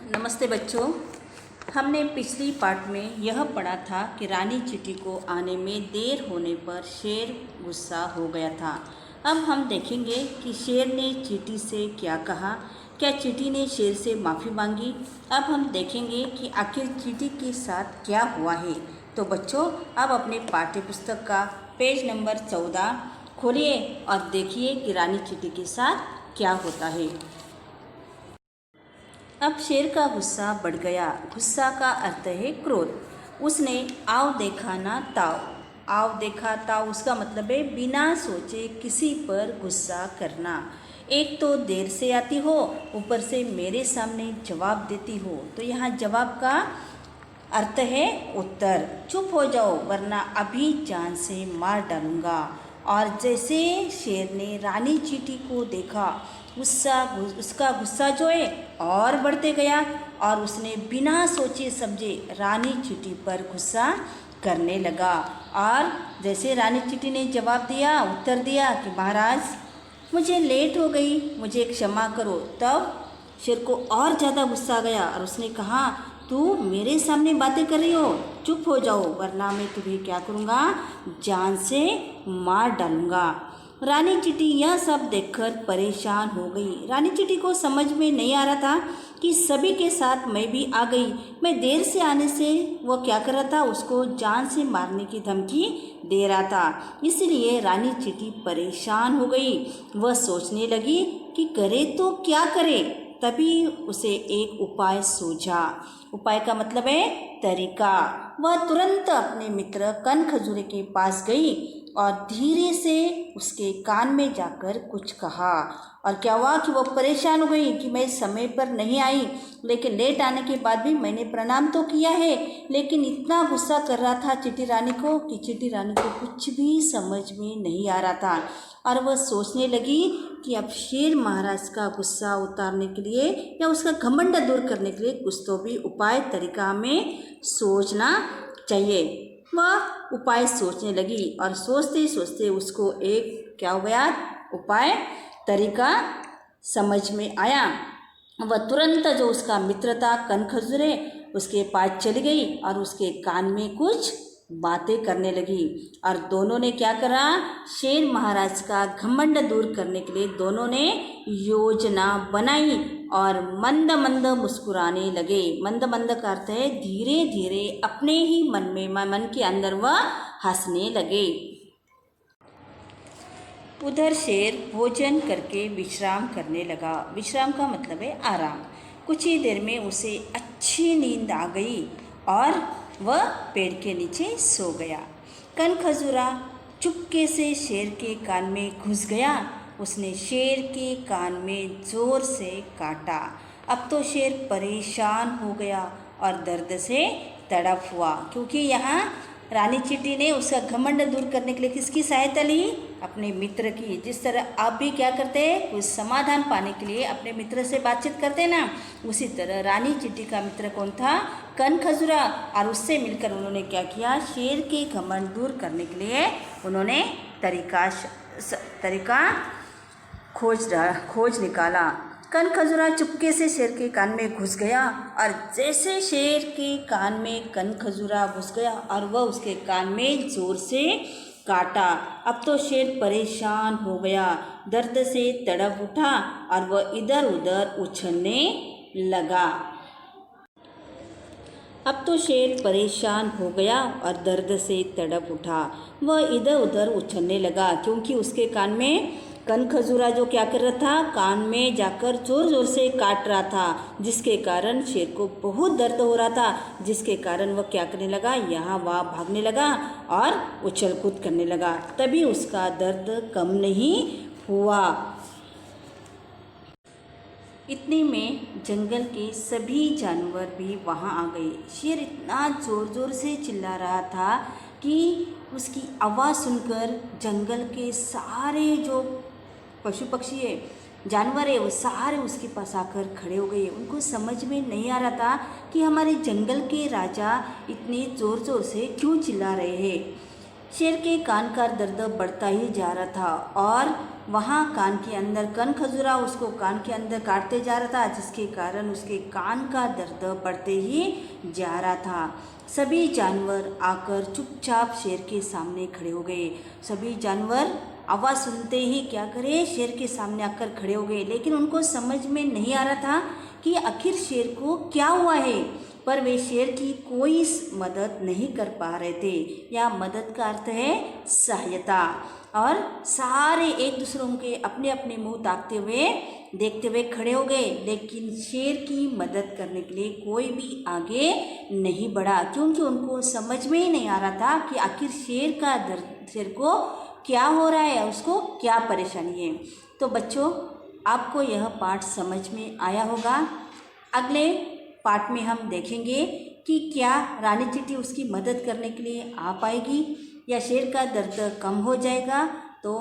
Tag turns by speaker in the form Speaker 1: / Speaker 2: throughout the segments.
Speaker 1: नमस्ते बच्चों। हमने पिछली पार्ट में यह पढ़ा था कि रानी चींटी को आने में देर होने पर शेर गुस्सा हो गया था। अब हम देखेंगे कि शेर ने चींटी से क्या कहा। क्या चींटी ने शेर से माफ़ी मांगी? अब हम देखेंगे कि आखिर चींटी के साथ क्या हुआ है। तो बच्चों, अब अपने पाठ्य पुस्तक का पेज नंबर 14 खोलिए और देखिए कि रानी चींटी के साथ क्या होता है। अब शेर का गुस्सा बढ़ गया। गुस्सा का अर्थ है क्रोध। उसने आव देखा ना ताव, आव देखा ताव उसका मतलब है बिना सोचे किसी पर गुस्सा करना। एक तो देर से आती हो, ऊपर से मेरे सामने जवाब देती हो। तो यहाँ जवाब का अर्थ है उत्तर। चुप हो जाओ वरना अभी जान से मार डालूंगा। और जैसे शेर ने रानी चींटी को देखा, उसका गुस्सा जो है और बढ़ते गया और उसने बिना सोचे समझे रानी चींटी पर गुस्सा करने लगा। और जैसे रानी चींटी ने जवाब दिया, उत्तर दिया कि महाराज मुझे लेट हो गई, मुझे क्षमा करो, तब शेर को और ज़्यादा गुस्सा आ गया और उसने कहा, तू मेरे सामने बातें कर रही हो, चुप हो जाओ वरना मैं तुम्हें क्या करूँगा, जान से मार डालूँगा। रानी चींटी यह सब देखकर परेशान हो गई। रानी चींटी को समझ में नहीं आ रहा था कि सभी के साथ मैं भी आ गई। मैं देर से आने से वह क्या कर रहा था, उसको जान से मारने की धमकी दे रहा था। इसलिए रानी चींटी परेशान हो गई। वह सोचने लगी कि करे तो क्या करे। तभी उसे एक उपाय सूझा। उपाय का मतलब है तरीका। वह तुरंत अपने मित्र कनखजूरे के पास गई और धीरे से उसके कान में जाकर कुछ कहा। और क्या हुआ कि वो परेशान हो गई कि मैं समय पर नहीं आई, लेकिन लेट आने के बाद भी मैंने प्रणाम तो किया है, लेकिन इतना गुस्सा कर रहा था चींटी रानी को कि चींटी रानी को कुछ भी समझ में नहीं आ रहा था। और वह सोचने लगी कि अब शेर महाराज का गुस्सा उतारने के लिए या उसका घमंड दूर करने के लिए कुछ तो भी उपाय तरीका हमें सोचना चाहिए। वह उपाय सोचने लगी और सोचते सोचते उसको एक क्या हो गया, उपाय तरीका समझ में आया। वह तुरंत जो उसका मित्र था कनखजूरे, उसके पास चली गई और उसके कान में कुछ बातें करने लगी। और दोनों ने क्या करा, शेर महाराज का घमंड दूर करने के लिए दोनों ने योजना बनाई और मंद मंद मुस्कुराने लगे। मंद मंद का अर्थ है धीरे धीरे, अपने ही मन के अंदर वह हंसने लगे। उधर शेर भोजन करके विश्राम करने लगा। विश्राम का मतलब है आराम। कुछ ही देर में उसे अच्छी नींद आ गई और वह पेड़ के नीचे सो गया। कनखजूरा चुपके से शेर के कान में घुस गया। उसने शेर के कान में जोर से काटा। अब तो शेर परेशान हो गया और दर्द से तड़प हुआ, क्योंकि यहाँ रानी चींटी ने उसका घमंड दूर करने के लिए किसकी सहायता ली, अपने मित्र की। जिस तरह आप भी क्या करते हैं, कुछ समाधान पाने के लिए अपने मित्र से बातचीत करते हैं ना, उसी तरह रानी चींटी का मित्र कौन था, कनखजूरा। और उससे मिलकर उन्होंने क्या किया, शेर के घमंड दूर करने के लिए उन्होंने तरीका खोज निकाला। कनखजूरा चुपके से शेर के कान में घुस गया और जैसे शेर के कान में कनखजूरा घुस गया और वह उसके कान में जोर से काटा। अब तो शेर परेशान हो गया, दर्द से तड़प उठा और वह इधर उधर उछलने लगा। अब तो शेर परेशान हो गया और दर्द से तड़प उठा, वह इधर उधर उछलने लगा, क्योंकि उसके कान में कनखजूरा जो क्या कर रहा था, कान में जाकर जोर जोर से काट रहा था, जिसके कारण शेर को बहुत दर्द हो रहा था, जिसके कारण वह क्या करने लगा, यहाँ वहाँ भागने लगा और उछल कूद करने लगा। तभी उसका दर्द कम नहीं हुआ। इतने में जंगल के सभी जानवर भी वहाँ आ गए। शेर इतना ज़ोर ज़ोर से चिल्ला रहा था कि उसकी आवाज़ सुनकर जंगल के सारे जो पशु पक्षी है, जानवर है, वो सारे उसके पास आकर खड़े हो गए। उनको समझ में नहीं आ रहा था कि हमारे जंगल के राजा इतने ज़ोर ज़ोर से क्यों चिल्ला रहे हैं। शेर के कान का दर्द बढ़ता ही जा रहा था और वहाँ कान के अंदर कन खजुरा उसको कान के अंदर काटते जा रहा था, जिसके कारण उसके कान का दर्द बढ़ते ही जा रहा था। सभी जानवर आकर चुपचाप शेर के सामने खड़े हो गए। सभी जानवर आवाज़ सुनते ही क्या करे, शेर के सामने आकर खड़े हो गए। लेकिन उनको समझ में नहीं आ रहा था कि आखिर शेर को क्या हुआ है, पर वे शेर की कोई मदद नहीं कर पा रहे थे। या मदद का अर्थ है सहायता। और सारे एक दूसरों के अपने अपने मुंह ताकते हुए देखते हुए खड़े हो गए, लेकिन शेर की मदद करने के लिए कोई भी आगे नहीं बढ़ा, क्योंकि उनको समझ में ही नहीं आ रहा था कि आखिर शेर को क्या हो रहा है, उसको क्या परेशानी है। तो बच्चों, आपको यह पाठ समझ में आया होगा। अगले पाठ में हम देखेंगे कि क्या रानी चींटी उसकी मदद करने के लिए आ पाएगी या शेर का दर्द कम हो जाएगा। तो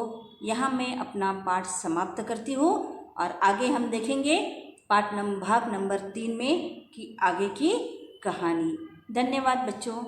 Speaker 1: यहाँ मैं अपना पाठ समाप्त करती हूँ और आगे हम देखेंगे भाग नंबर 3 में कि आगे की कहानी। धन्यवाद बच्चों।